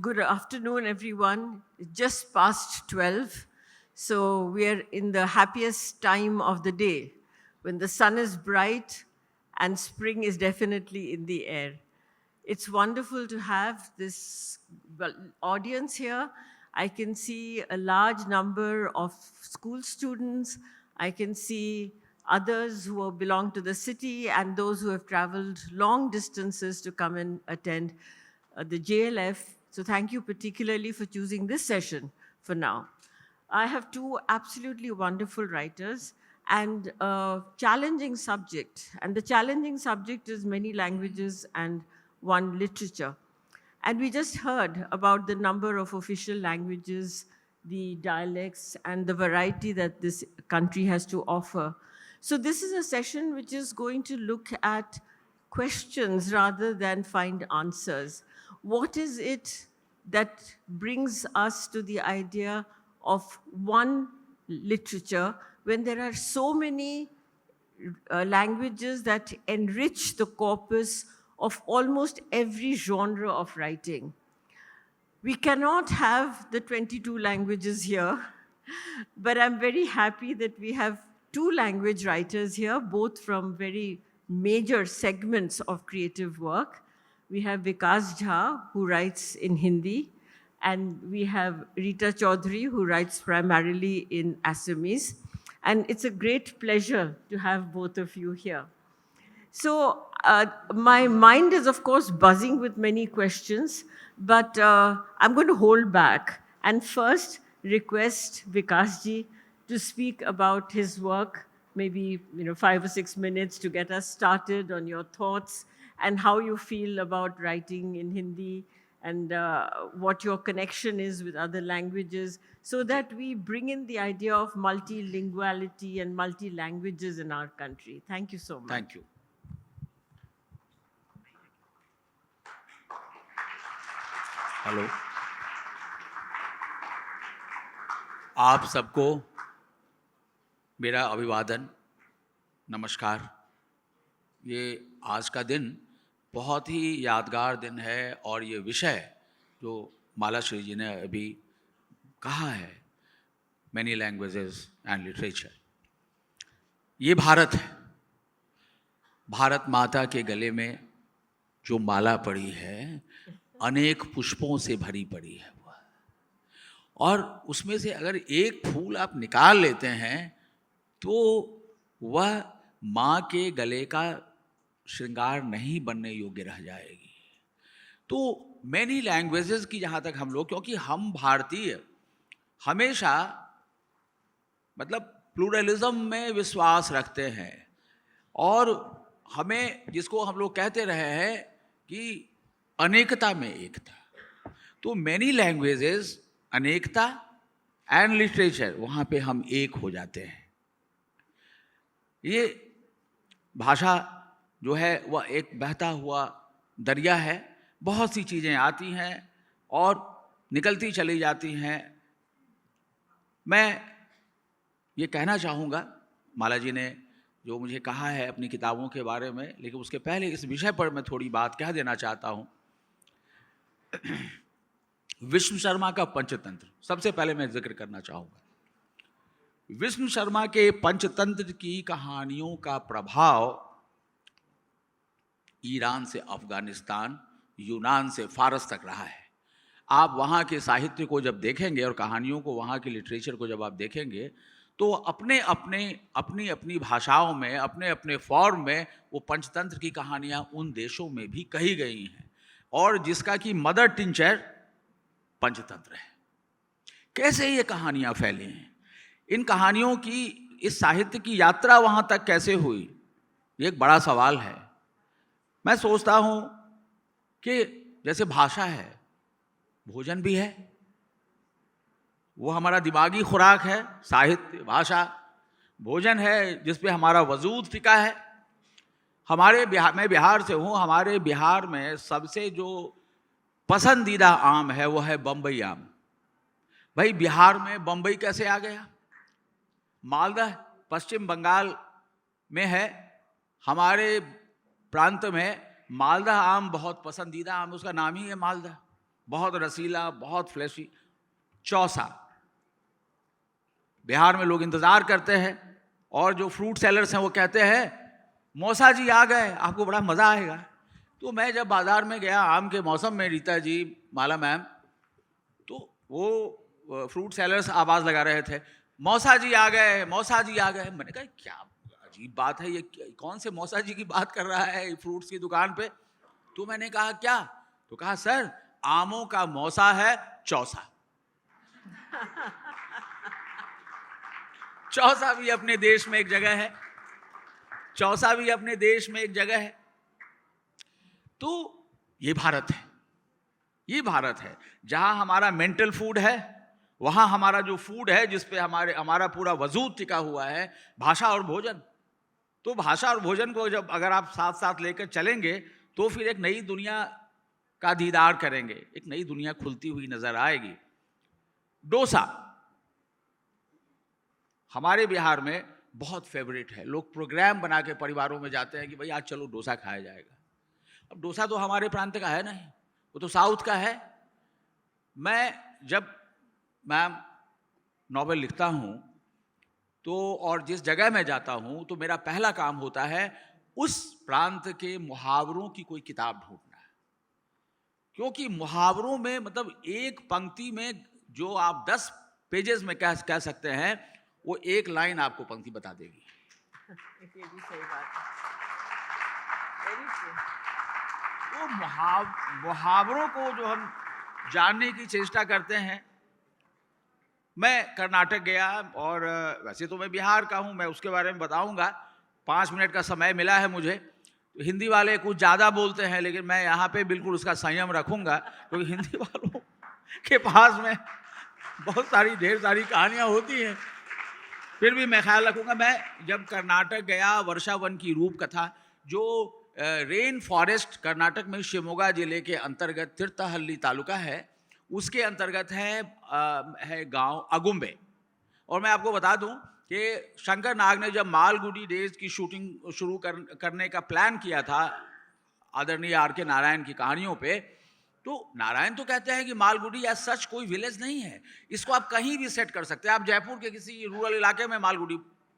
Good afternoon, everyone. It's just past 12, so we are in the happiest time of the day, when the sun is bright and spring is definitely in the air. It's wonderful to have this audience here. I can see a large number of school students. I can see others who belong to the city and those who have traveled long distances to come and attend the JLF. So thank you particularly for choosing this session for now. I have two absolutely wonderful writers and a challenging subject. And the challenging subject is many languages and one literature. And we just heard about the number of official languages, the dialects, and the variety that this country has to offer. So this is a session which is going to look at questions rather than find answers. What is it that brings us to the idea of one literature when there are so many languages that enrich the corpus of almost every genre of writing? We cannot have the 22 languages here, but I'm very happy that we have two language writers here, both from very major segments of creative work. We have Vikas Jha, who writes in Hindi, and we have Rita Chaudhary, who writes primarily in Assamese. And it's a great pleasure to have both of you here. So my mind is, of course, buzzing with many questions, but I'm going to hold back and first request Vikasji to speak about his work, maybe 5 or 6 minutes to get us started on your thoughts and how you feel about writing in Hindi and what your connection is with other languages, so that we bring in the idea of multilinguality and multi-languages in our country. Thank you so much. Thank you. Hello, आप सबको मेरा अभिवादन, नमस्कार। ये आज का दिन बहुत ही यादगार दिन है और ये विषय जो मालाश्री जी ने अभी कहा है, मैनी लैंग्वेजेस एंड लिटरेचर, ये भारत है। भारत माता के गले में जो माला पड़ी है, अनेक पुष्पों से भरी पड़ी है वह, और उसमें से अगर एक फूल आप निकाल लेते हैं तो वह माँ के गले का श्रृंगार नहीं बनने योग्य रह जाएगी। तो मैनी लैंग्वेजेस की जहाँ तक हम लोग, क्योंकि हम भारतीय हमेशा मतलब प्लूरलिज्म में विश्वास रखते हैं, और हमें जिसको हम लोग कहते रहे हैं कि अनेकता में एकता, तो मैनी लैंग्वेजेस अनेकता एंड लिटरेचर, वहाँ पे हम एक हो जाते हैं। ये भाषा जो है वह एक बहता हुआ दरिया है, बहुत सी चीज़ें आती हैं और निकलती चली जाती हैं। मैं ये कहना चाहूँगा, माला जी ने जो मुझे कहा है अपनी किताबों के बारे में, लेकिन उसके पहले इस विषय पर मैं थोड़ी बात कह देना चाहता हूँ। विष्णु शर्मा का पंचतंत्र सबसे पहले मैं जिक्र करना चाहूँगा। विष्णु शर्मा के पंचतंत्र की कहानियों का प्रभाव ईरान से अफगानिस्तान, यूनान से फारस तक रहा है। आप वहाँ के साहित्य को जब देखेंगे और कहानियों को, वहाँ के लिटरेचर को जब आप देखेंगे, तो अपनी अपनी भाषाओं में, अपने अपने फॉर्म में वो पंचतंत्र की कहानियाँ उन देशों में भी कही गई हैं, और जिसका कि मदर टिंचर पंचतंत्र है। कैसे ये कहानियाँ फैली हैं, इन कहानियों की, इस साहित्य की यात्रा वहाँ तक कैसे हुई, ये एक बड़ा सवाल है। मैं सोचता हूँ कि जैसे भाषा है, भोजन भी है, वो हमारा दिमागी खुराक है। साहित्य, भाषा, भोजन है जिस पे हमारा वजूद टिका है। हमारे बिहार, मैं बिहार से हूँ, हमारे बिहार में सबसे जो पसंदीदा आम है वो है बम्बई आम। भाई, बिहार में बम्बई कैसे आ गया? मालदह पश्चिम बंगाल में है, हमारे प्रांत में मालदह आम बहुत पसंदीदा आम, उसका नाम ही है मालदह। बहुत रसीला, बहुत फ्लैशी, चौसा। बिहार में लोग इंतजार करते हैं और जो फ्रूट सेलर्स हैं वो कहते हैं मौसा जी आ गए, आपको बड़ा मजा आएगा। तो मैं जब बाजार में गया आम के मौसम में, रीता जी, माला मैम, तो वो फ्रूट सेलर्स आवाज लगा रहे थे, मौसा जी आ गए, मौसा जी आ गए। मैंने कहा क्या अजीब बात है, ये कौन से मौसा जी की बात कर रहा है फ्रूट्स की दुकान पे। तो मैंने कहा क्या, तो कहा सर आमों का मौसा है चौसा। चौसा भी अपने देश में एक जगह है, चौसा भी अपने देश में एक जगह है। तो ये भारत है, ये भारत है जहां हमारा मेंटल फूड है, वहां हमारा जो फूड है जिस पे हमारा पूरा वजूद टिका हुआ है, भाषा और भोजन। तो भाषा और भोजन को जब अगर आप साथ साथ लेकर चलेंगे तो फिर एक नई दुनिया का दीदार करेंगे, एक नई दुनिया खुलती हुई नजर आएगी। डोसा हमारे बिहार में बहुत फेवरेट है। लोग प्रोग्राम बना के परिवारों में जाते हैं कि भाई आज चलो डोसा खाया जाएगा। अब डोसा तो हमारे प्रांत का है नहीं, वो तो साउथ का है। मैं जब मैम नॉवेल लिखता हूँ तो और जिस जगह मैं जाता हूँ तो मेरा पहला काम होता है उस प्रांत के मुहावरों की कोई किताब ढूंढना है, क्योंकि मुहावरों में मतलब एक पंक्ति में जो आप 10 पेजेस में कह सकते हैं वो एक लाइन आपको पंक्ति बता देगी। ये भी सही बात है, वेरी ट्रू। तो मुहावरों को जो हम जानने की चेष्टा करते हैं। मैं कर्नाटक गया और वैसे तो मैं बिहार का हूँ, मैं उसके बारे में बताऊंगा। 5 मिनट का समय मिला है मुझे। तो हिंदी वाले कुछ ज़्यादा बोलते हैं लेकिन मैं यहाँ पे बिल्कुल उसका संयम रखूंगा, क्योंकि हिंदी वालों के पास में बहुत सारी ढेर सारी कहानियाँ होती हैं। फिर भी मैं ख्याल रखूंगा। मैं जब कर्नाटक गया, वर्षा वन की रूप कथा, जो रेन फॉरेस्ट कर्नाटक में शिवमोगा जिले के अंतर्गत तीर्थहल्ली तालुका है, उसके अंतर्गत है गांव अगुम्बे। और मैं आपको बता दूं कि शंकर नाग ने जब मालगुडी डेज की शूटिंग शुरू करने का प्लान किया था आदरणीय आर के नारायण की कहानियों पे, तो नारायण तो कहते हैं कि मालगुडी एज सच कोई विलेज नहीं है, इसको आप कहीं भी सेट कर सकते हैं। आप जयपुर के किसी रूरल इलाके में मालगुडी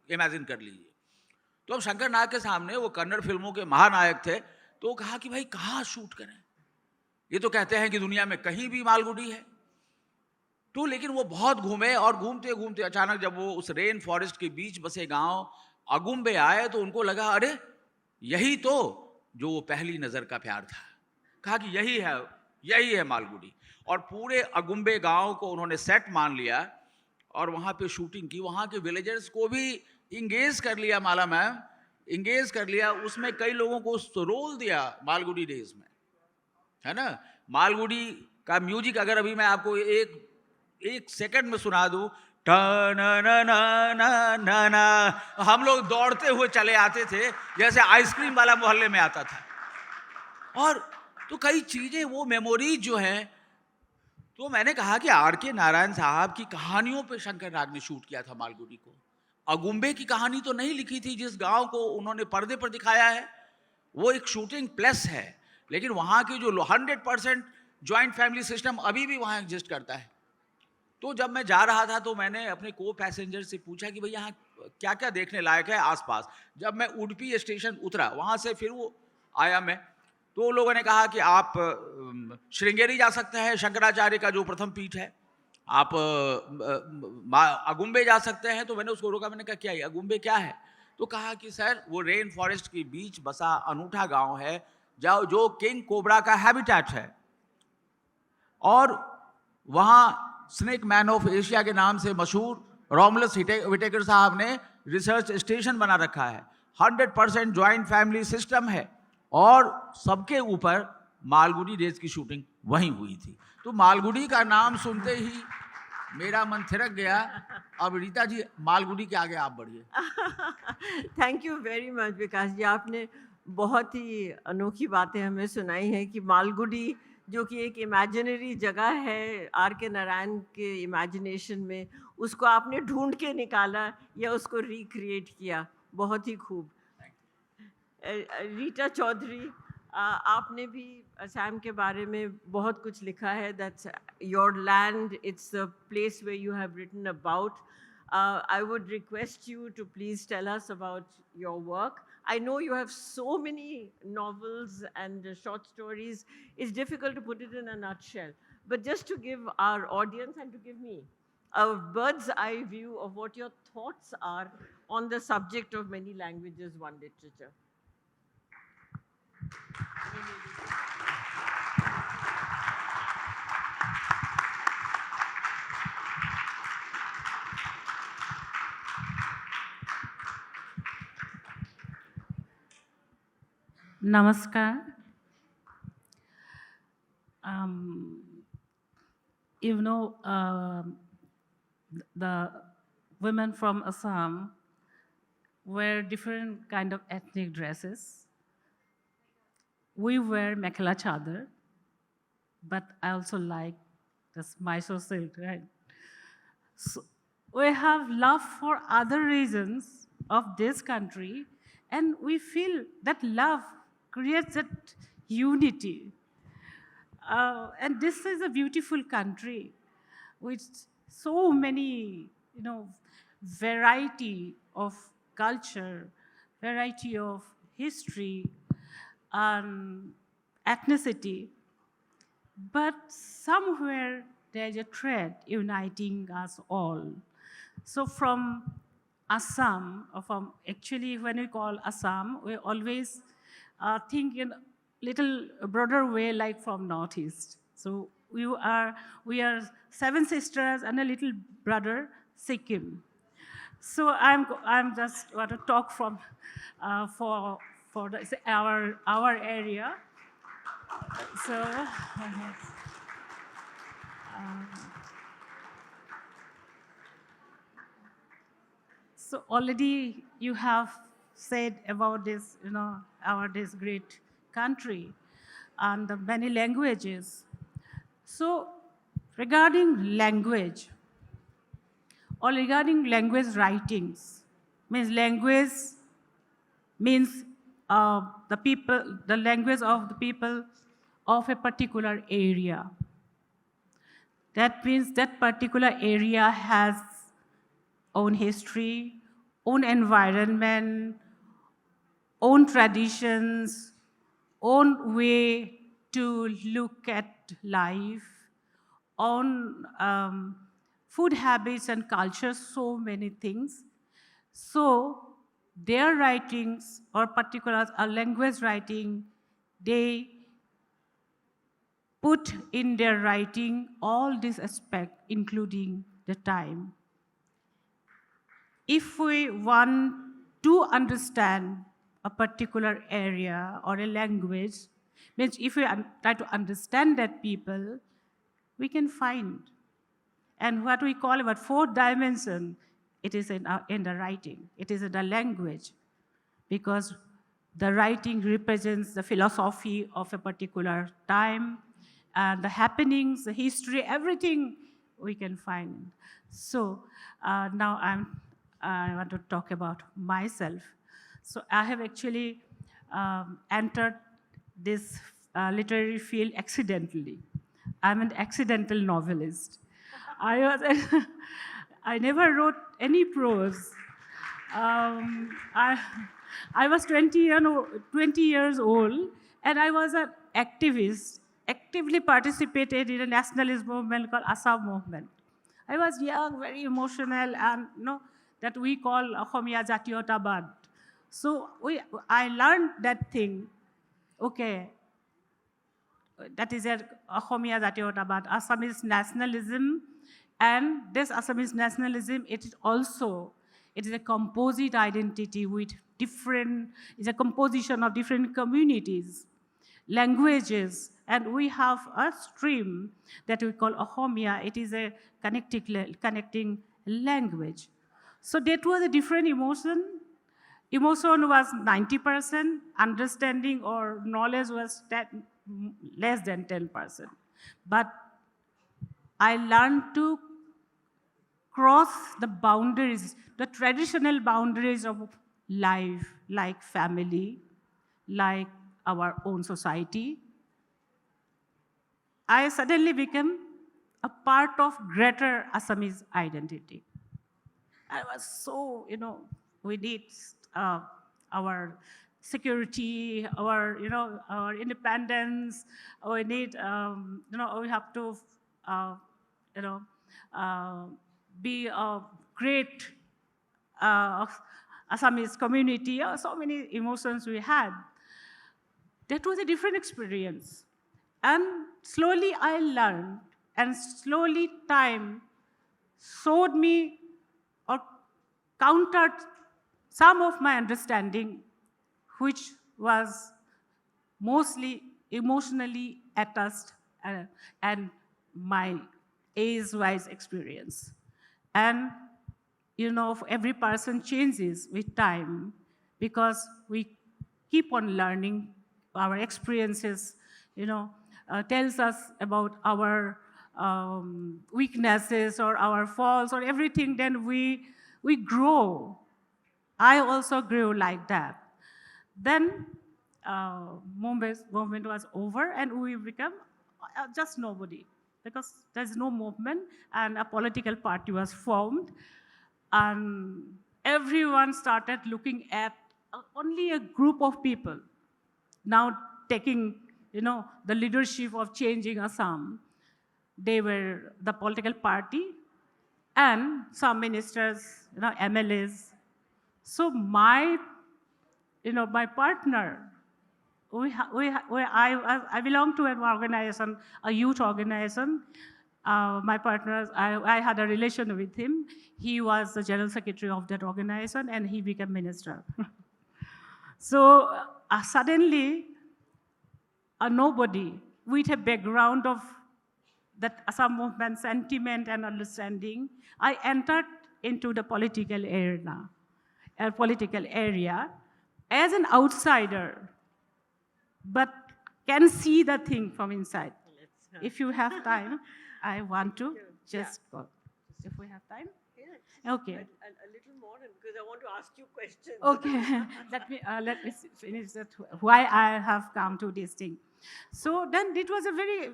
इमेजिन कर लीजिए। तो अब शंकर नाग के सामने, वो कन्नड़ फिल्मों के महानायक थे, तो कहा कि भाई कहाँ शूट करें, ये तो कहते हैं कि दुनिया में कहीं भी मालगुडी है। तो लेकिन वो बहुत घूमे और घूमते घूमते अचानक जब वो उस रेन फॉरेस्ट के बीच बसे गांव अगुम्बे आए तो उनको लगा अरे यही तो जो वो पहली नजर का प्यार था। कहा कि यही है मालगुडी। और पूरे अगुम्बे गांव को उन्होंने सेट मान लिया और वहां पे शूटिंग की। वहां के विलेजर्स को भी इंगेज कर लिया, माला मैम इंगेज कर लिया। उसमें कई लोगों को रोल दिया मालगुडी डेज में, है ना। मालगुडी का म्यूजिक अगर अभी मैं आपको एक सेकंड में सुना दूं, ना, हम लोग दौड़ते हुए चले आते थे जैसे आइसक्रीम वाला मोहल्ले में आता था। और तो कई चीजें वो मेमोरीज जो हैं, तो मैंने कहा कि आर के नारायण साहब की कहानियों पे शंकर नाग ने शूट किया था मालगुडी को। अगुम्बे की कहानी तो नहीं लिखी थी, जिस गांव को उन्होंने पर्दे पर दिखाया है वो एक शूटिंग प्लस है, लेकिन वहां की जो 100% ज्वाइंट फैमिली सिस्टम अभी भी वहां एग्जिस्ट करता है। तो जब मैं जा रहा था तो मैंने अपने को पैसेंजर से पूछा कि भाई यहाँ क्या क्या देखने लायक है आसपास। जब मैं उडुपी स्टेशन उतरा, वहां से फिर वो आया मैं, तो लोगों ने कहा कि आप श्रृंगेरी जा सकते हैं, शंकराचार्य का जो प्रथम पीठ है, आप अगुम्बे जा सकते हैं। तो मैंने उसको रोका, मैंने कहा क्या है अगुम्बे क्या है? तो कहा कि सर वो रेन फॉरेस्ट के बीच बसा अनूठा गांव है जो किंग कोबरा का हैबिटेट है, और वहां स्नेक मैन ऑफ एशिया के नाम से मशहूर रोमुलस व्हिटेकर साहब ने रिसर्च स्टेशन बना रखा है। 100% ज्वाइंट फैमिली सिस्टम है और सबके ऊपर मालगुडी डेज की शूटिंग वहीं हुई थी। तो मालगुडी का नाम सुनते ही मेरा मन थिरक गया। अब रीता जी मालगुडी के आगे आप बढ़िए। थैंक यू वेरी मच विकास जी, आपने बहुत ही अनोखी बातें हमें सुनाई हैं कि मालगुडी जो कि एक इमेजिनरी जगह है आर के नारायण के इमेजिनेशन में, उसको आपने ढूंढ के निकाला या उसको रिक्रिएट किया, बहुत ही खूब। रीटा चौधरी, आपने भी असम के बारे में बहुत कुछ लिखा है. That's your land. It's the place where you have written about. I would request you to please tell us about your work. I know you have so many novels and short stories. It's difficult to put it in a nutshell. But just to give our audience and to give me a bird's eye view of what your thoughts are on the subject of many languages, one literature. Namaskar. Um, you know, the women from Assam wear different kind of ethnic dresses. We wear mekhela chadar, but I also like this Mysore silk, right? So we have love for other regions of this country, and we feel that love creates that unity. And this is a beautiful country with so many, variety of culture, variety of history, and ethnicity. But somewhere there's a thread uniting us all. So from Assam, or from actually when we call Assam, we always think in little broader way, like from Northeast. So we are seven sisters and a little brother, Sikkim. So I'm just want to talk from for our area. So. So already you have said about this, our this great country and the many languages. So regarding language or regarding language writings, means the language of the people of a particular area. That means that particular area has own history, own environment, own traditions, own way to look at life, own food habits and culture, so many things. So their writings, or particular language writing, they put in their writing all these aspects, including the time. If we want to understand a particular area or a language, means if we try to understand that people, we can find. And what we call about fourth dimension, it is in the writing, it is in the language, because the writing represents the philosophy of a particular time, and the happenings, the history, everything we can find. So now I want to talk about myself. So I have actually entered this literary field accidentally. I'm an accidental novelist. I never wrote any prose. I was 20 years old, and I was an activist, actively participated in a nationalist movement called Assam movement. I was young, very emotional, and that we call Asamiya Jatiyotabad. So I learned that thing. Okay, that is a Asamiya Jatiyotabad, Assamese nationalism, and this Assamese nationalism, it is a composite identity with it's a composition of different communities, languages, and we have a stream that we call Asamiya. It is a connecting language. So that was a different emotion. Emotion was 90%, understanding or knowledge was less than 10%. But I learned to cross the boundaries, the traditional boundaries of life, like family, like our own society, I suddenly became a part of greater Assamese identity. I was so, we need our security, our independence. We need, we have to, you know, uh, be a great uh, Assamese community. So many emotions we had. That was a different experience. And slowly I learned, and slowly time showed me or countered some of my understanding, which was mostly emotionally attached and my age-wise experience. And every person changes with time because we keep on learning. Our experiences, tells us about our weaknesses or our faults or everything. Then we grow. I also grew like that. Then Mumbai's movement was over and we became just nobody because there's no movement and a political party was formed and everyone started looking at only a group of people now taking, the leadership of changing Assam. They were the political party and some ministers, MLAs. So my partner, I belong to an organization, a youth organization. My partner, I had a relation with him. He was the general secretary of that organization and he became minister. So suddenly, a nobody with a background of that Assam movement sentiment and understanding, I entered into the political area as an outsider, but can see the thing from inside. If you have time, I want to just go. If we have time? Okay. A little more, because I want to ask you questions. Okay, let me finish that. Why I have come to this thing. So then it was a very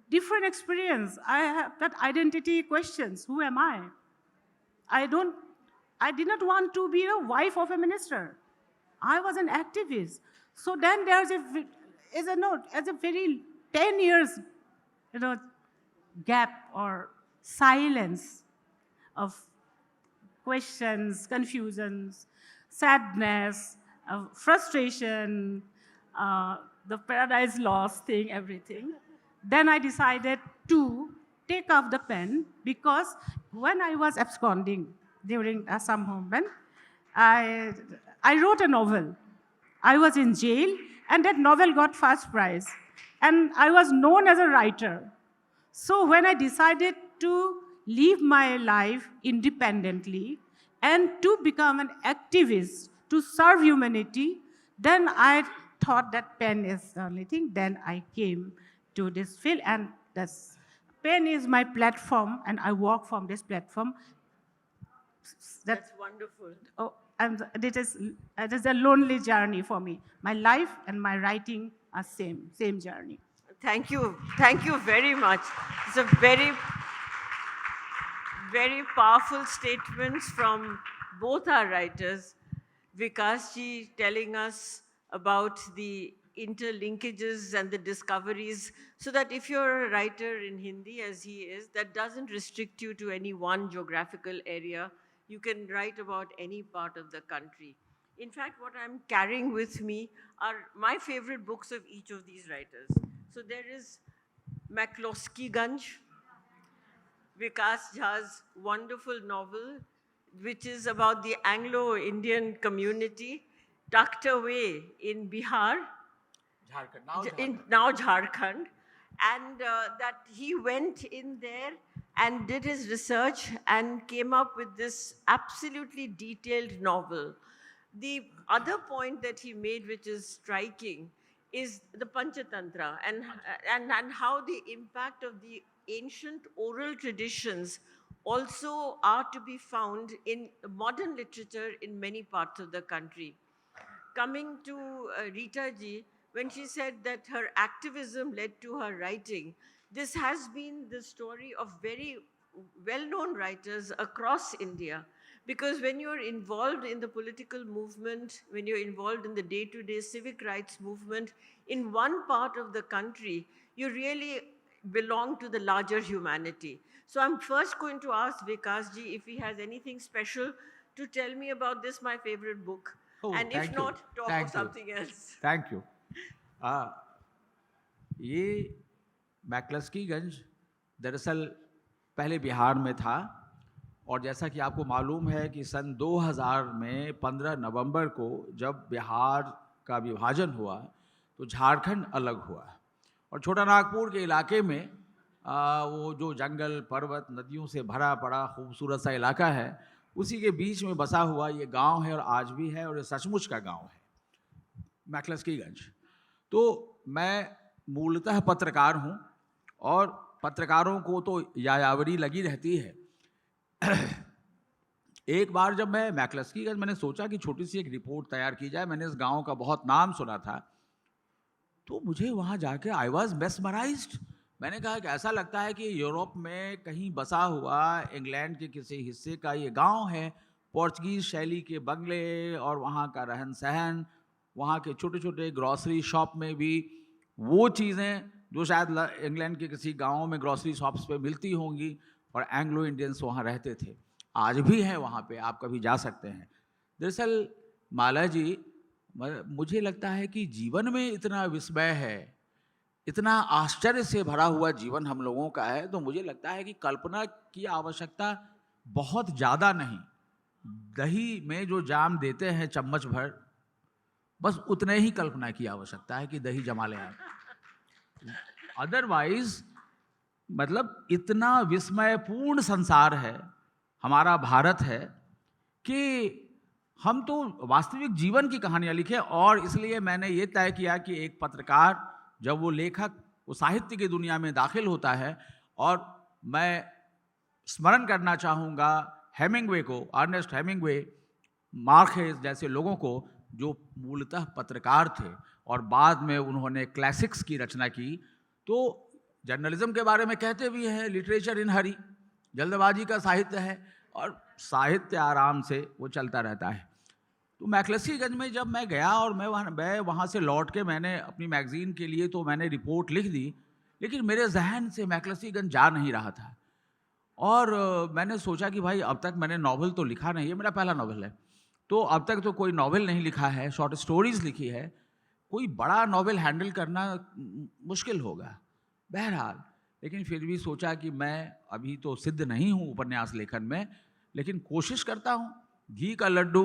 different experience. I have that identity questions. Who am I? I did not want to be a wife of a minister. I was an activist. So then there's a very 10 years, gap or silence of questions, confusions, sadness, frustration, the paradise lost thing, everything. Then I decided to take up the pen because when I was absconding during Assam movement, I, I wrote a novel. I was in jail and that novel got first prize. And I was known as a writer. So when I decided to live my life independently and to become an activist to serve humanity, then I thought that pen is the only thing. Then I came to this field and this pen is my platform and I work from this platform. That's wonderful. Oh, and it is a lonely journey for me. My life and my writing are same journey. Thank you. Thank you very much. It's a very, very powerful statements from both our writers. Vikas ji telling us about the interlinkages and the discoveries, so that if you're a writer in Hindi, as he is, that doesn't restrict you to any one geographical area. You can write about any part of the country. In fact, what I'm carrying with me are my favorite books of each of these writers. So there is McCloskey Ganj, Vikas Jha's wonderful novel, which is about the Anglo-Indian community tucked away in Bihar, now Jharkhand, and that he went in there and did his research and came up with this absolutely detailed novel. The other point that he made, which is striking, is the Panchatantra and how the impact of the ancient oral traditions also are to be found in modern literature in many parts of the country. Coming to Rita ji, when she said that her activism led to her writing. This has been the story of very well-known writers across India. Because when you're involved in the political movement, when you're involved in the day-to-day civic rights movement in one part of the country, you really belong to the larger humanity. So I'm first going to ask Vikas ji if he has anything special to tell me about this, my favorite book. Oh, And if thank you. not, talk Thank of you. something else. Thank you. ये मैक्लस्कीगंज दरअसल पहले बिहार में था, और जैसा कि आपको मालूम है कि सन 2000 में 15 नवंबर को जब बिहार का विभाजन हुआ तो झारखंड अलग हुआ, और छोटा नागपुर के इलाके में वो जो जंगल पर्वत नदियों से भरा पड़ा खूबसूरत सा इलाका है, उसी के बीच में बसा हुआ ये गांव है, और आज भी है, और ये सचमुच का गांव है मैक्लस्कीगंज। तो मैं मूलतः पत्रकार हूँ, और पत्रकारों को तो यायावरी लगी रहती है। एक बार जब मैं मैक्लस्कीगंज, मैंने सोचा कि छोटी सी एक रिपोर्ट तैयार की जाए। मैंने इस गांव का बहुत नाम सुना था, तो मुझे वहाँ जाके आई वॉज मेस्मराइज्ड। मैंने कहा कि ऐसा लगता है कि यूरोप में कहीं बसा हुआ इंग्लैंड के किसी हिस्से का ये गांव है। पोर्चुगीज़ शैली के बंगले और वहाँ का रहन सहन, वहाँ के छोटे छोटे ग्रॉसरी शॉप में भी वो चीज़ें जो शायद इंग्लैंड के किसी गाँव में ग्रॉसरी शॉप्स पे मिलती होंगी, और एंग्लो इंडियंस वहाँ रहते थे, आज भी हैं वहाँ पे, आप कभी जा सकते हैं। दरअसल माला जी, मुझे लगता है कि जीवन में इतना विस्मय है, इतना आश्चर्य से भरा हुआ जीवन हम लोगों का है, तो मुझे लगता है कि कल्पना की आवश्यकता बहुत ज़्यादा नहीं। दही में जो जाम देते हैं चम्मच भर, बस उतने ही कल्पना की आवश्यकता है कि दही जमा ले आए। अदरवाइज मतलब इतना विस्मयपूर्ण संसार है हमारा भारत है कि हम तो वास्तविक जीवन की कहानियाँ लिखें। और इसलिए मैंने ये तय किया कि एक पत्रकार जब वो लेखक वो साहित्य की दुनिया में दाखिल होता है, और मैं स्मरण करना चाहूँगा हेमिंगवे को, अर्नेस्ट हेमिंगवे, मार्केस जैसे लोगों को जो मूलतः पत्रकार थे और बाद में उन्होंने क्लासिक्स की रचना की। तो जर्नलिज्म के बारे में कहते भी हैं लिटरेचर इन हरी, जल्दबाजी का साहित्य है, और साहित्य आराम से वो चलता रहता है। तो मैक्लस्कीगंज में जब मैं गया और मैं वहाँ से लौट के मैंने अपनी मैगज़ीन के लिए तो मैंने रिपोर्ट लिख दी, लेकिन मेरे जहन से मैक्लस्कीगंज जा नहीं रहा था। और मैंने सोचा कि भाई अब तक मैंने नावल तो लिखा नहीं है, मेरा पहला नावल है, तो अब तक तो कोई नावल नहीं लिखा है, शॉर्ट स्टोरीज़ लिखी है, कोई बड़ा नावल हैंडल करना मुश्किल होगा। बहरहाल लेकिन फिर भी सोचा कि मैं अभी तो सिद्ध नहीं हूँ उपन्यास लेखन में, लेकिन कोशिश करता हूँ। घी का लड्डू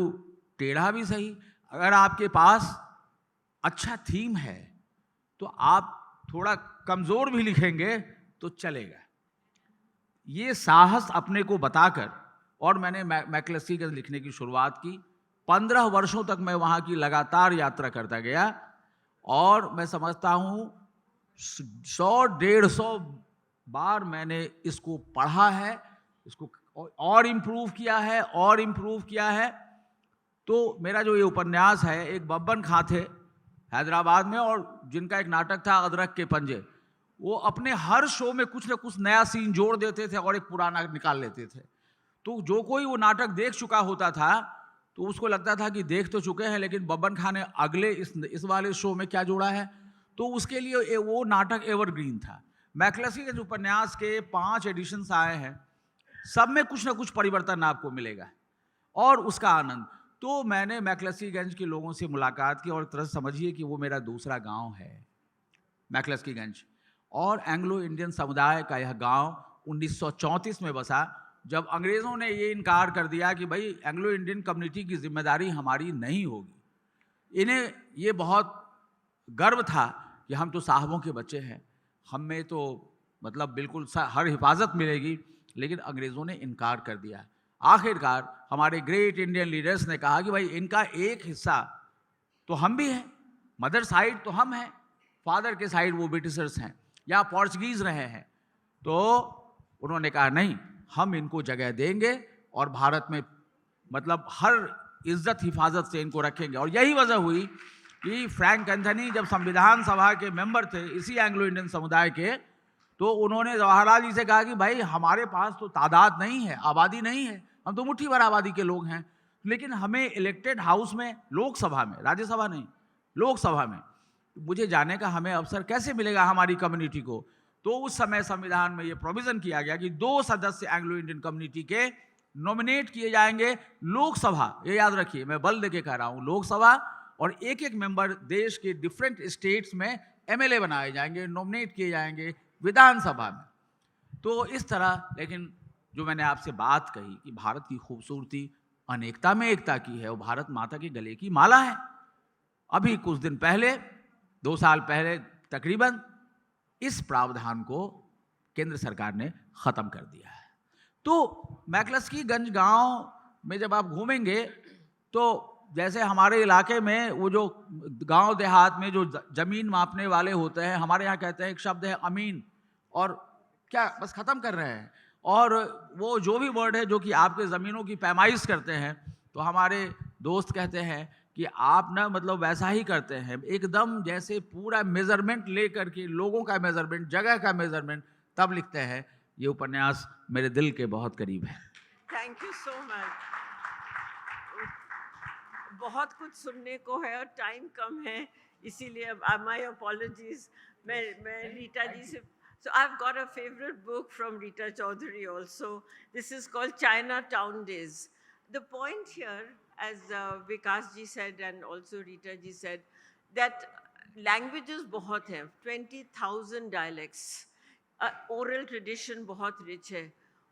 टेढ़ा भी सही, अगर आपके पास अच्छा थीम है तो आप थोड़ा कमज़ोर भी लिखेंगे तो चलेगा। ये साहस अपने को बताकर और मैंने मैक्लस्कीगंज लिखने की शुरुआत की। 15 वर्षों तक मैं वहाँ की लगातार यात्रा करता गया, और मैं समझता हूँ 100-150 बार मैंने इसको पढ़ा है, इसको और इम्प्रूव किया है, और इम्प्रूव किया है। तो मेरा जो ये उपन्यास है, एक बब्बन खां थे हैदराबाद में, और जिनका एक नाटक था अदरक के पंजे, वो अपने हर शो में कुछ ना कुछ नया सीन जोड़ देते थे और एक पुराना निकाल लेते थे। तो जो कोई वो नाटक देख चुका होता था तो उसको लगता था कि देख तो चुके हैं, लेकिन बब्बन खां ने अगले इस वाले शो में क्या जोड़ा है, तो उसके लिए वो नाटक एवरग्रीन था। मैक्लस्कीगंज उपन्यास के 5 एडिशंस आए हैं, सब में कुछ ना कुछ परिवर्तन आपको मिलेगा और उसका आनंद। तो मैंने मैक्लस्कीगंज के लोगों से मुलाकात की, और एक तरह से समझिए कि वो मेरा दूसरा गांव है मैक्लस्कीगंज। और एंग्लो इंडियन समुदाय का यह गांव 1934 में बसा, जब अंग्रेज़ों ने ये इनकार कर दिया कि भाई एंग्लो इंडियन कम्युनिटी की जिम्मेदारी हमारी नहीं होगी। इन्हें ये बहुत गर्व था कि हम तो साहबों के बच्चे हैं, हम में तो मतलब बिल्कुल हर हिफाजत मिलेगी, लेकिन अंग्रेज़ों ने इनकार कर दिया। आखिरकार हमारे ग्रेट इंडियन लीडर्स ने कहा कि भाई इनका एक हिस्सा तो हम भी हैं, मदर साइड तो हम हैं, फादर के साइड वो ब्रिटिशर्स हैं या पोर्चुगीज़ रहे हैं। तो उन्होंने कहा नहीं, हम इनको जगह देंगे और भारत में मतलब हर इज्जत हिफाजत से इनको रखेंगे। और यही वजह हुई कि फ्रैंक एंथनी जब संविधान सभा के मेंबर थे इसी एंग्लो इंडियन समुदाय के, तो उन्होंने जवाहरलाल जी से कहा कि भाई हमारे पास तो तादाद नहीं है, आबादी नहीं है, हम तो मुट्ठी भर आबादी के लोग हैं, लेकिन हमें इलेक्टेड हाउस में, लोकसभा में, राज्यसभा नहीं, लोकसभा में मुझे जाने का हमें अवसर कैसे मिलेगा हमारी कम्युनिटी को। तो उस समय संविधान में ये प्रोविजन किया गया कि 2 सदस्य एंग्लो इंडियन कम्युनिटी के नॉमिनेट किए जाएंगे लोकसभा, ये याद रखिए, मैं बल देके कह रहा हूँ, लोकसभा, और एक एक मेंबर देश के डिफरेंट स्टेट्स में एमएलए बनाए जाएंगे, नॉमिनेट किए जाएंगे विधानसभा में। तो इस तरह, लेकिन जो मैंने आपसे बात कही कि भारत की खूबसूरती अनेकता में एकता की है, वो भारत माता के गले की माला है। अभी कुछ दिन पहले, 2 साल पहले तकरीबन, इस प्रावधान को केंद्र सरकार ने खत्म कर दिया है। तो मैकलस्की गंज गांव में जब आप घूमेंगे तो जैसे हमारे इलाके में वो जो गांव देहात में जो जमीन मापने वाले होते हैं, हमारे यहाँ कहते हैं एक शब्द है अमीन, और क्या बस खत्म कर रहे हैं, और वो जो भी वर्ड है जो कि आपके ज़मीनों की पैमाइश करते हैं, तो हमारे दोस्त कहते हैं कि आप ना मतलब वैसा ही करते हैं, एकदम जैसे पूरा मेजरमेंट ले करके, लोगों का मेजरमेंट, जगह का मेजरमेंट, तब लिखते हैं। ये उपन्यास मेरे दिल के बहुत करीब है। Thank you so much. बहुत कुछ सुनने को है और टाइम कम है, इसीलिए माय अपॉलॉजीज। मैं रीटा जी से, so I've got a favorite book from Rita Chaudhary also. This is called Chinatown Days. The point here, as Vikas ji said and also Rita ji said, that languages बहुत हैं, 20,000 dialects, oral tradition बहुत rich है,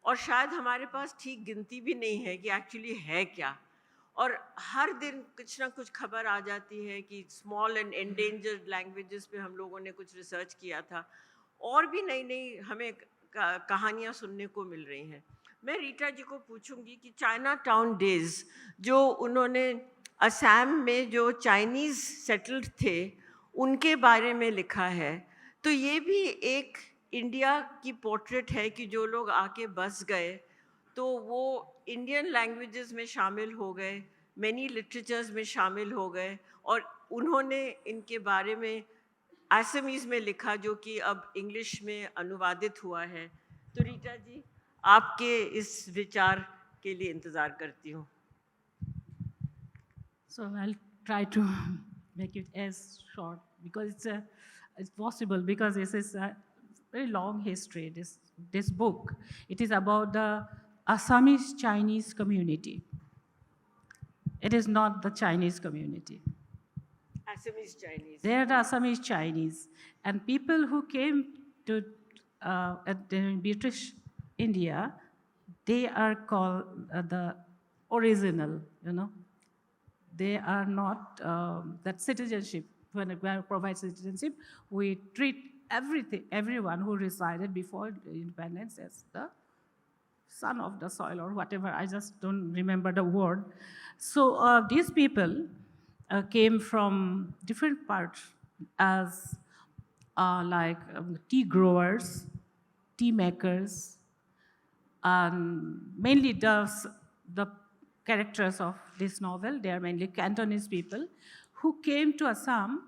और शायद हमारे पास ठीक गिनती भी नहीं है कि एक्चुअली है क्या। और हर दिन कुछ ना कुछ खबर आ जाती है कि स्मॉल एंड एंडेंजर्ड लैंग्वेजेस पे हम लोगों ने कुछ रिसर्च किया था, और भी नई नई हमें कहानियाँ सुनने को मिल रही हैं। मैं रीटा जी को पूछूंगी कि चाइना टाउन डेज जो उन्होंने असम में जो चाइनीज़ सेटल्ड थे उनके बारे में लिखा है, तो ये भी एक इंडिया की पोर्ट्रेट है कि जो लोग आके बस गए तो वो इंडियन लैंग्वेजेस में शामिल हो गए, मैनी लिटरेचर्स में शामिल हो गए, और उन्होंने इनके बारे में असमीज़ में लिखा जो कि अब इंग्लिश में अनुवादित हुआ है। तो रीटा जी, आपके इस विचार के लिए इंतज़ार करती हूँ। So I'll try to make it as short because it's possible, because this is a very long history. This book, it is about the Assamese Chinese community. It is not the Chinese community. Assamese Chinese. They are the Assamese Chinese, and people who came to in British India, they are called the original. They are not that citizenship. When we provide citizenship, we treat everyone who resided before independence as the son of the soil or whatever. I just don't remember the word. So these people came from different parts as like tea growers, tea makers, and mainly the characters of this novel, they are mainly Cantonese people who came to Assam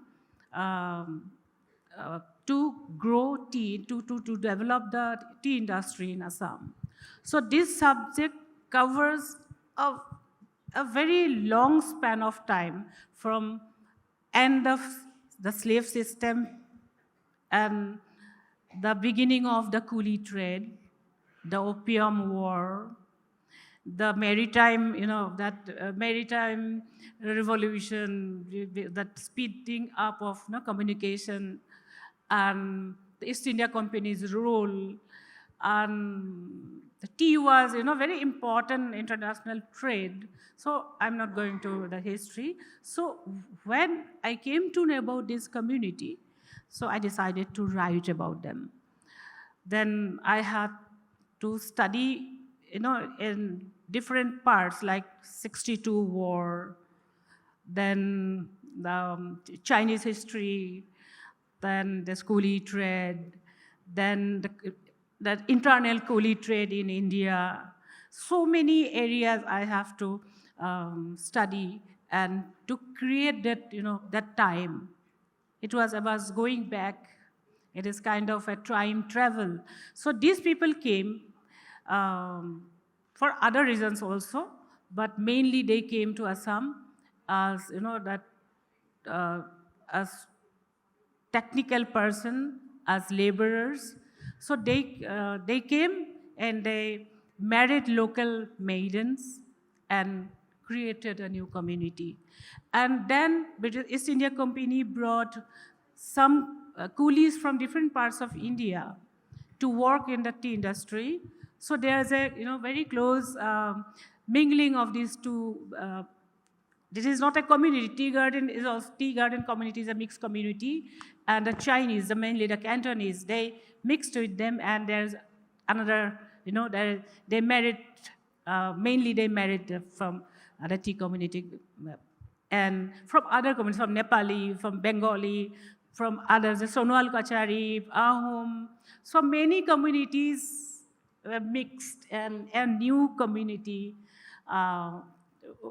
to grow tea, to develop the tea industry in Assam. So this subject covers a very long span of time, from end of the slave system and the beginning of the coolie trade, the opium war, the maritime, that maritime revolution, that speeding up of communication, and the East India Company's role, and the tea was, very important international trade. So I'm not going to the history. So when I came to know about this community, so I decided to write about them. Then I had to study, in different parts, like 62 war, then the Chinese history, then the coolie trade, then the internal coolie trade in India. So many areas I have to study and to create that, that time. I was going back. It is kind of a time travel. So these people came for other reasons also, but mainly they came to Assam as, uh, as technical person, as laborers. So they came and they married local maidens and created a new community. And then British East India Company brought some coolies from different parts of India to work in the tea industry. So there's a very close mingling of these two. This is not a community. Tea garden community is a mixed community, and the Chinese, mainly the Cantonese, they mixed with them, and there's another. They married. Mainly, they married from the tea community, and from other communities, from Nepali, from Bengali, from others, the Sonwal Kachari, Ahom. So many communities were mixed, and a new community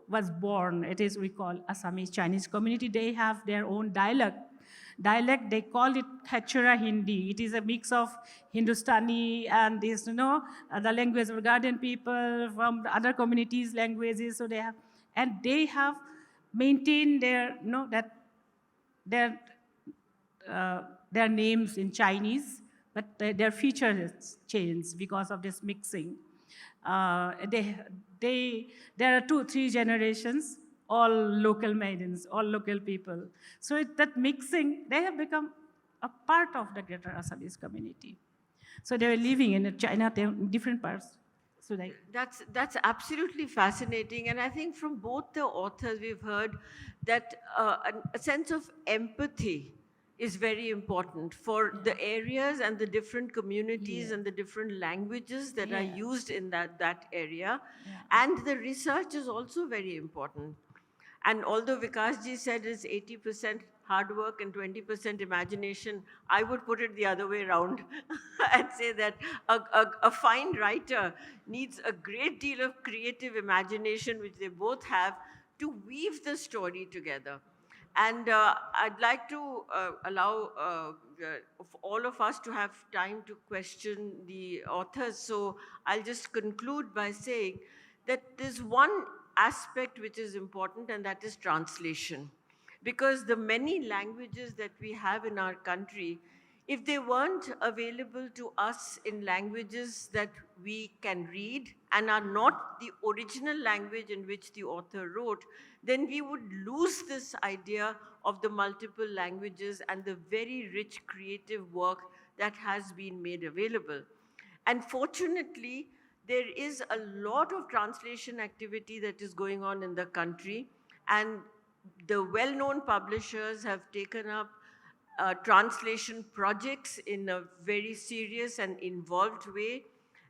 was born. It is, we call Assamese Chinese community. They have their own dialect. They call it Khachura Hindi. It is a mix of Hindustani and this, the language of garden people from the other communities' languages. So they have maintained their, their names in Chinese, but their features changed because of this mixing. There are 2-3 generations, all local maidens, all local people. So that mixing, they have become a part of the greater Assamese community. So they were living in China, different parts. So that's absolutely fascinating. And I think from both the authors, we've heard that a sense of empathy is very important for the areas and the different communities and the different languages that are used in that area. And the research is also very important. And although Vikasji said it's 80% hard work and 20% imagination, I would put it the other way around and say that a fine writer needs a great deal of creative imagination, which they both have, to weave the story together. And I'd like to allow all of us to have time to question the authors. So I'll just conclude by saying that there's one aspect which is important, and that is translation. Because the many languages that we have in our country, if they weren't available to us in languages that we can read and are not the original language in which the author wrote, then we would lose this idea of the multiple languages and the very rich creative work that has been made available. And fortunately, there is a lot of translation activity that is going on in the country, and the well-known publishers have taken up translation projects in a very serious and involved way,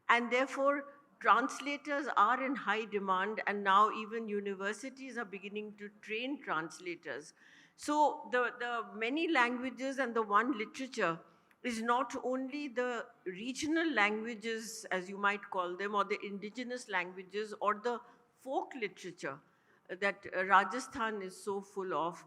and therefore translators are in high demand, and now even universities are beginning to train translators. So the many languages and the one literature is not only the regional languages, as you might call them, or the indigenous languages, or the folk literature that Rajasthan is so full of,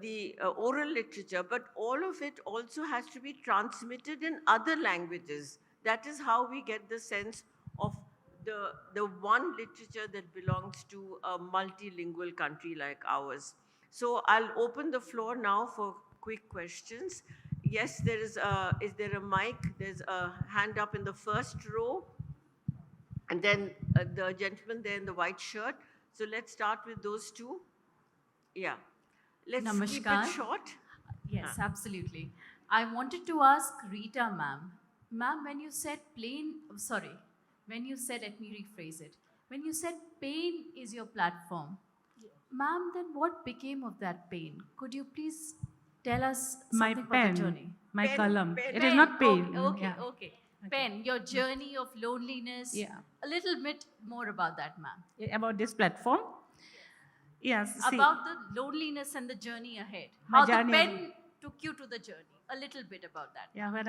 the oral literature, but all of it also has to be transmitted in other languages. That is how we get the sense of the one literature that belongs to a multilingual country like ours. So I'll open the floor now for quick questions. Yes, is there a mic? There's a hand up in the first row. And then the gentleman there in the white shirt. So let's start with those two. Yeah. Let's keep Namaskar. it short. Yes, absolutely. I wanted to ask Rita ma'am. Ma'am, when you said let me rephrase it. When you said pain is your platform, ma'am, then what became of that pain? Could you please tell us my something pen, about the journey? my Pen, column. pen. It is not pain. Okay, Yeah. okay. Pen, your journey of loneliness. Yeah. A little bit more about that, ma'am. About this platform. Yes. See, About the loneliness and the journey ahead. My How journey the pen took you to the journey. A little bit about that. yeah, when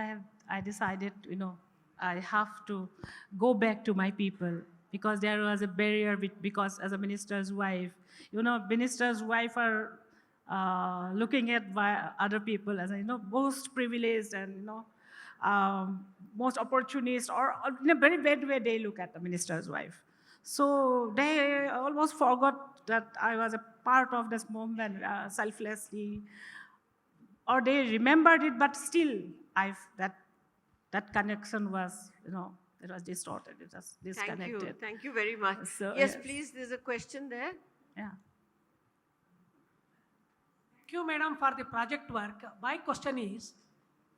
I decided, I have to go back to my people because there was a barrier because as a minister's wife, you know, minister's wife are looking at by other people as, you know, most privileged and, you know, most opportunist, or in a very bad way they look at the minister's wife. So they almost forgot that I was a part of this movement selflessly, or they remembered it, but still that connection was, you know, it was distorted, it was disconnected. Thank you very much. So, yes, yes. please, there's a question there. Yeah. Thank you, madam, for the project work. My question is,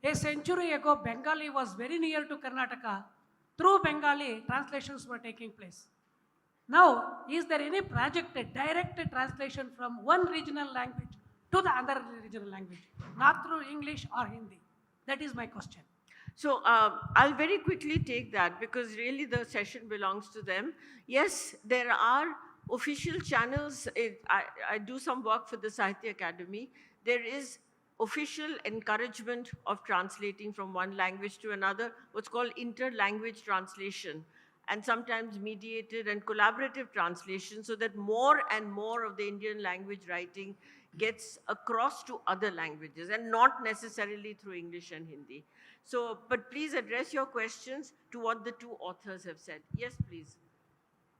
a century ago, Bengali was very near to Karnataka. Through Bengali, translations were taking place. Now, is there any project, a direct translation from one regional language to the other regional language, not through English or Hindi? That is my question. So I'll very quickly take that because really the session belongs to them. Yes, there are official channels. I do some work for the Sahitya Academy. There is official encouragement of translating from one language to another, what's called inter-language translation, and sometimes mediated and collaborative translation, so that more and more of the Indian language writing gets across to other languages and not necessarily through English and Hindi. So, but please address your questions to what the two authors have said. Yes, please.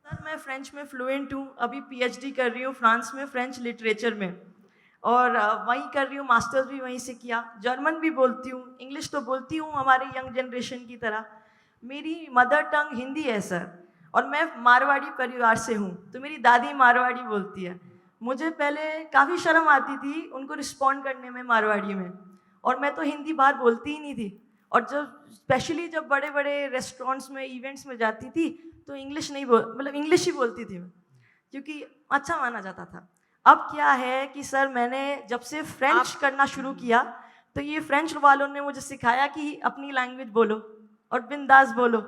Sir मैं French में fluent हूँ, अभी PhD कर रही हूँ France में French literature में, और वहीं कर रही हूँ, मास्टर्स भी वहीं से किया। जर्मन भी बोलती हूँ, इंग्लिश तो बोलती हूँ हमारे यंग जनरेशन की तरह। मेरी मदर टंग हिंदी है सर, और मैं मारवाड़ी परिवार से हूँ, तो मेरी दादी मारवाड़ी बोलती है। मुझे पहले काफ़ी शर्म आती थी उनको रिस्पॉन्ड करने में मारवाड़ी में, और मैं तो हिंदी बाहर बोलती ही नहीं थी। और जब स्पेशली जब बड़े बड़े रेस्टोरेंट्स में इवेंट्स में जाती थी तो इंग्लिश नहीं मतलब इंग्लिश ही बोलती थी मैं, क्योंकि अच्छा माना जाता था। अब क्या है कि सर मैंने जब से फ्रेंच करना शुरू किया तो ये फ्रेंच वालों ने मुझे सिखाया कि अपनी लैंग्वेज बोलो और बिंदास बोलो,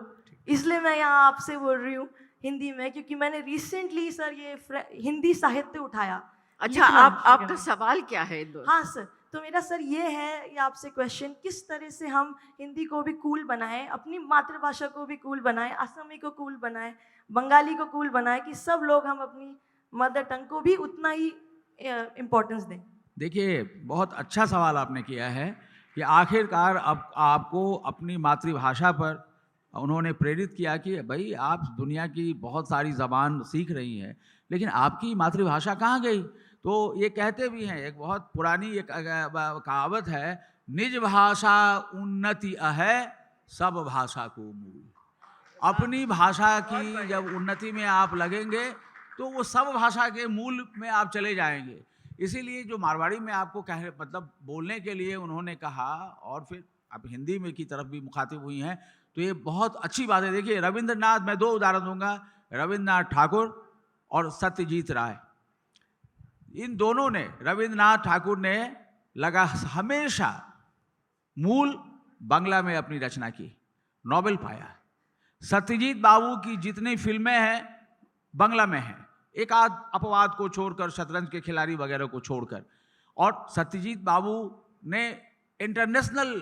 इसलिए मैं यहाँ आपसे बोल रही हूँ हिंदी में, क्योंकि मैंने रिसेंटली सर ये हिंदी साहित्य उठाया। अच्छा, आपका सवाल क्या है? हाँ सर, तो मेरा सर ये है ये आपसे क्वेश्चन, किस तरह से हम हिंदी को भी कूल बनाएं, अपनी मातृभाषा को भी कूल बनाएं, असमी को कूल बनाएं, बंगाली को कूल बनाएं, कि सब लोग हम अपनी मदर टंग को भी उतना ही इम्पोर्टेंस दें। देखिए, बहुत अच्छा सवाल आपने किया है कि आखिरकार अब आपको अपनी मातृभाषा पर उन्होंने प्रेरित किया कि भाई आप दुनिया की बहुत सारी ज़बान सीख रही हैं, लेकिन आपकी मातृभाषा कहाँ गई? तो ये कहते भी हैं, एक बहुत पुरानी एक कहावत है, निज भाषा उन्नति अहै सब भाषा को मूल। अपनी भाषा की जब उन्नति में आप लगेंगे तो वो सब भाषा के मूल में आप चले जाएंगे। इसीलिए जो मारवाड़ी में आपको मतलब बोलने के लिए उन्होंने कहा, और फिर आप हिंदी में की तरफ भी मुखातिब हुई हैं, तो ये बहुत अच्छी बात है। देखिए, रविंद्रनाथ, मैं दो उदाहरण दूंगा, रविंद्रनाथ ठाकुर और सत्यजीत राय, इन दोनों ने, रविंद्रनाथ ठाकुर ने हमेशा मूल बांग्ला में अपनी रचना की, नोबेल पाया। सत्यजीत बाबू की जितनी फिल्में हैं बांग्ला में हैं, एक आध अपवाद को छोड़कर, शतरंज के खिलाड़ी वगैरह को छोड़कर, और सत्यजीत बाबू ने इंटरनेशनल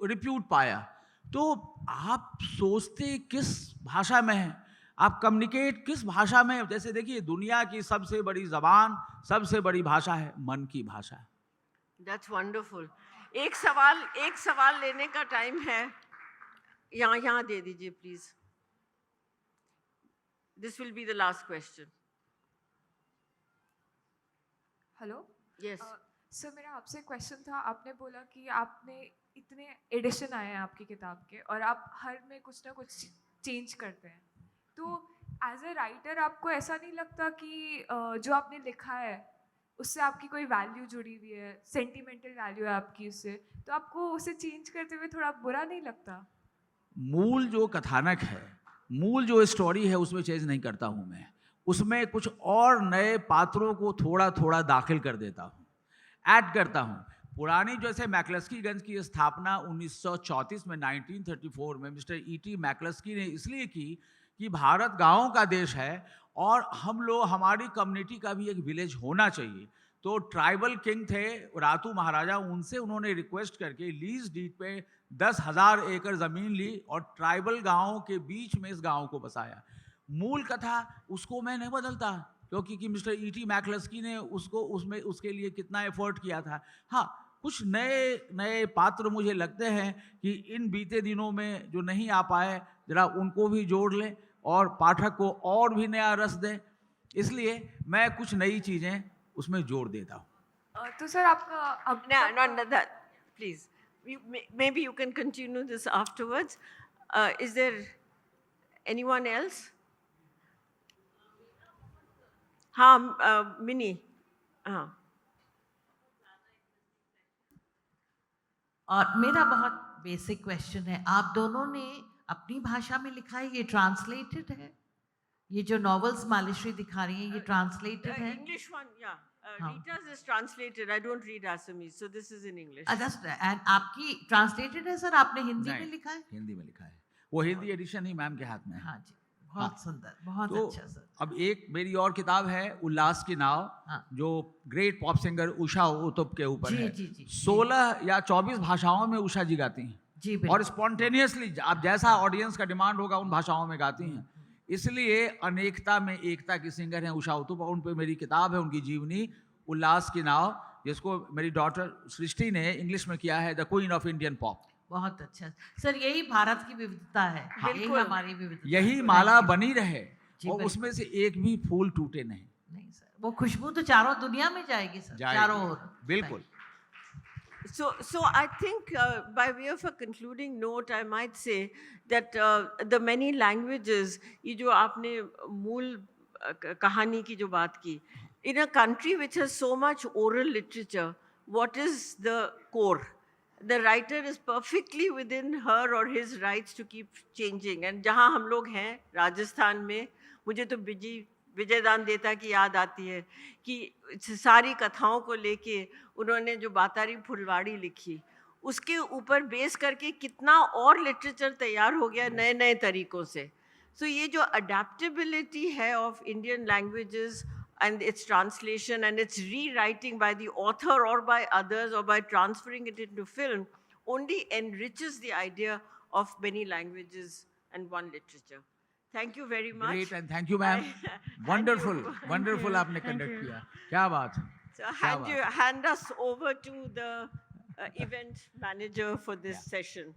रिप्यूट पाया। तो आप सोचते किस भाषा में हैं, आप कम्युनिकेट किस भाषा में? जैसे देखिए, दुनिया की सबसे बड़ी जबान, सबसे बड़ी भाषा है मन की भाषा। That's wonderful. एक सवाल लेने का टाइम है, यहाँ दे दीजिए please. This will be the last question. Hello. Yes. Sir, मेरा आपसे क्वेश्चन था, आपने बोला कि आपने इतने एडिशन आए हैं आपकी किताब के और आप हर में कुछ ना कुछ चेंज करते हैं, तो एज ए राइटर आपको ऐसा नहीं लगता कि जो आपने लिखा है उससे आपकी कोई वैल्यू जुड़ी हुई है, सेंटिमेंटल वैल्यू है आपकी उससे, तो आपको उसे चेंज करते हुए थोड़ा बुरा नहीं लगता? मूल जो कथानक है, मूल जो स्टोरी है, उसमें चेंज नहीं करता हूँ मैं, उसमें कुछ और नए पात्रों को थोड़ा थोड़ा दाखिल कर देता हूँ, ऐड करता हूँ। पुरानी जैसे मैक्लस्कीगंज की स्थापना 1934 में 1934 में मिस्टर E.T. मैक्लस्की ने इसलिए की कि भारत गांवों का देश है और हम लोग, हमारी कम्युनिटी का भी एक विलेज होना चाहिए। तो ट्राइबल किंग थे रातू महाराजा, उनसे उन्होंने रिक्वेस्ट करके लीज डीड पे 10,000 एकड़ ज़मीन ली और ट्राइबल गांवों के बीच में इस गांव को बसाया। मूल कथा उसको मैं नहीं बदलता, क्योंकि कि मिस्टर E.T. मैकलस्की ने उसको उसमें उसके लिए कितना एफर्ट किया था। हाँ, कुछ नए नए पात्र मुझे लगते हैं कि इन बीते दिनों में जो नहीं आ पाए, जरा उनको भी जोड़ लें और पाठक को और भी नया रस दें, इसलिए मैं कुछ नई चीज़ें उसमें जोड़ देता हूँ। तो सर आपका अब No, that, please. Maybe you can continue this afterwards. Is there anyone else? हाँ, Minnie. हाँ. और मेरा बहुत बेसिक क्वेश्चन है, आप दोनों ने अपनी भाषा में लिखा है, ये ट्रांसलेटेड है? ये जो नॉवेल्स मालेश्वरी दिखा रही हैं, ये ट्रांसलेटेड है? English one, yeah. हाँ. Rita's is translated. I don't read Assamese, so this is in English. And आपकी ट्रांसलेटेड है सर? आपने हिंदी में नहीं, लिखा है? हिंदी में लिखा है, वो हिंदी एडिशन ही मैम के हाथ में है। हाँ जी, बहुत सुंदर, बहुत तो अच्छा सर। अब एक मेरी और किताब है उल्लास की नाव, हाँ। जो great pop singer Usha Uthup के ऊपर जी, है। जी, जी, 16 या 24 भाषाओं में उषा जी गाती हैं जी और बिल्कुल। स्पॉन्टेनियसली आप जैसा ऑडियंस का डिमांड होगा उन भाषाओं में गाती हैं। इसलिए अनेकता में एकता की सिंगर हैं उषा उत्तुप, और उन पे मेरी किताब है उनकी जीवनी उल्लास की नाव, जिसको मेरी डॉटर सृष्टि ने इंग्लिश में किया है the queen of Indian pop. बहुत अच्छा सर, यही भारत की विविधता है, यही बिल्कुल। हमारी विविधता। यही माला बनी रहे जी, और बिल्कुल। उसमें से एक भी फूल टूटे नहीं। नहीं सर, वो खुशबू तो चारों दुनिया में जाएगी सर, जाएगी। चारों ओर। बिल्कुल। So I think by way of a concluding note, I might say that the many languages, ये जो आपने मूल कहानी की जो बात की, in a country which has so much oral literature, what is the core? The writer is perfectly within her or his rights to keep changing. And जहाँ हम लोग हैं राजस्थान में, मुझे तो विजयदान देता की याद आती है कि सारी कथाओं को लेके उन्होंने जो बातारी फुलवाड़ी लिखी, उसके ऊपर बेस करके कितना और लिटरेचर तैयार हो गया नए नए तरीकों से। So ये जो adaptability है of Indian languages and its translation and its rewriting by the author or by others or by transferring it into film only enriches the idea of many languages and one literature. Thank you very much. Great and thank you ma'am. Wonderful, wonderful आपने conduct किया, क्या बात है। So hand us over to the event manager for this session.